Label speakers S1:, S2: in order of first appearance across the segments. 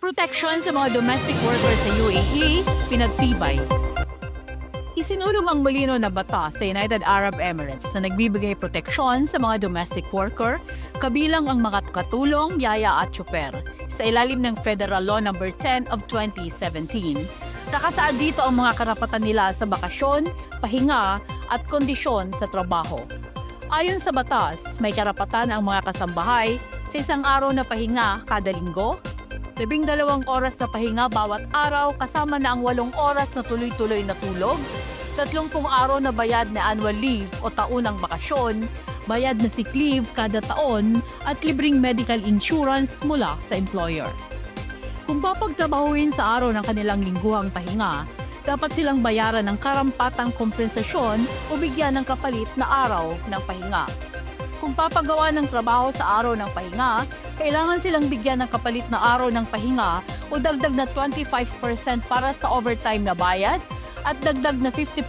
S1: Proteksyon sa mga domestic workers sa UAE, pinagtibay. Isinulong ang malinaw na batas sa United Arab Emirates na nagbibigay proteksyon sa mga domestic worker, kabilang ang mga katulong, yaya at tsuper, sa ilalim ng Federal Law No. 10 of 2017. Nakasaad dito ang mga karapatan nila sa bakasyon, pahinga at kondisyon sa trabaho. Ayon sa batas, may karapatan ang mga kasambahay sa isang araw na pahinga kada linggo, 12 oras na pahinga bawat araw kasama na ang 8 oras na tuloy-tuloy na tulog, 30 araw na bayad na annual leave o taunang bakasyon, bayad na sick leave kada taon at libreng medical insurance mula sa employer. Kung papagtrabahuin sa araw ng kanilang lingguhang pahinga, dapat silang bayaran ng karampatang kompensasyon o bigyan ng kapalit na araw ng pahinga. Kung papagawa ng trabaho sa araw ng pahinga, kailangan silang bigyan ng kapalit na araw ng pahinga o dagdag na 25% para sa overtime na bayad at dagdag na 50%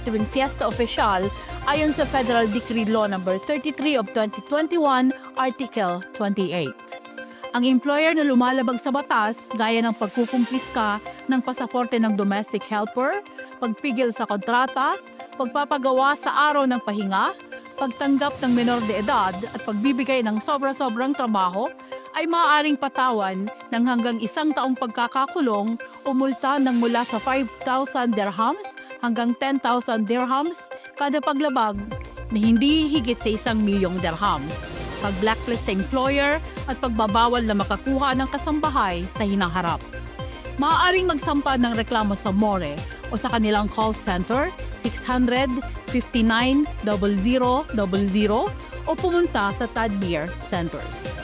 S1: tuwing fiesta official ayon sa Federal Decree Law No. 33 of 2021, Article 28. Ang employer na lumalabag sa batas gaya ng pagkukumpiska ng pasaporte ng domestic helper, pagpigil sa kontrata, pagpapagawa sa araw ng pahinga, pagtanggap ng menor de edad at pagbibigay ng sobra-sobrang trabaho ay maaaring patawan ng hanggang 1 taong pagkakakulong o multa ng mula sa 5,000 dirhams hanggang 10,000 dirhams kada paglabag na hindi higit sa 1 milyong dirhams, pag-blacklist sa employer at pagbabawal na makakuha ng kasambahay sa hinaharap. Maaaring magsampa ng reklamo sa MORE o sa kanilang call center 600-59-0000 o pumunta sa Tadbir Centers.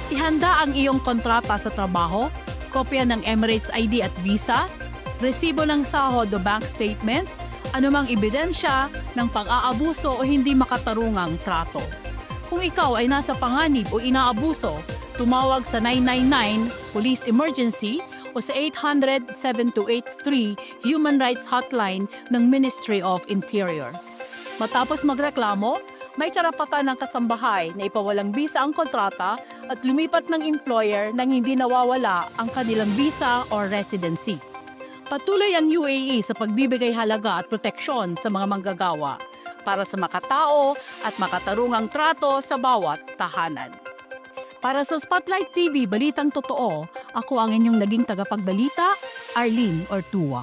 S1: Ihanda ang iyong kontrata sa trabaho, kopya ng Emirates ID at visa, resibo ng sahod o bank statement, anumang ebidensya ng pang-aabuso o hindi makatarungang trato. Kung ikaw ay nasa panganib o inaabuso, tumawag sa 999 Police Emergency o sa 800-7283 Human Rights Hotline ng Ministry of Interior. Matapos magreklamo, may karapatan ng kasambahay na ipawalang bisa ang kontrata at lumipat ng employer nang hindi nawawala ang kanilang visa or residency. Patuloy ang UAE sa pagbibigay halaga at proteksyon sa mga manggagawa para sa makatao at makatarungang trato sa bawat tahanan. Para sa Spotlight TV Balitang Totoo, ako ang inyong naging tagapagbalita, Arlene Ortua.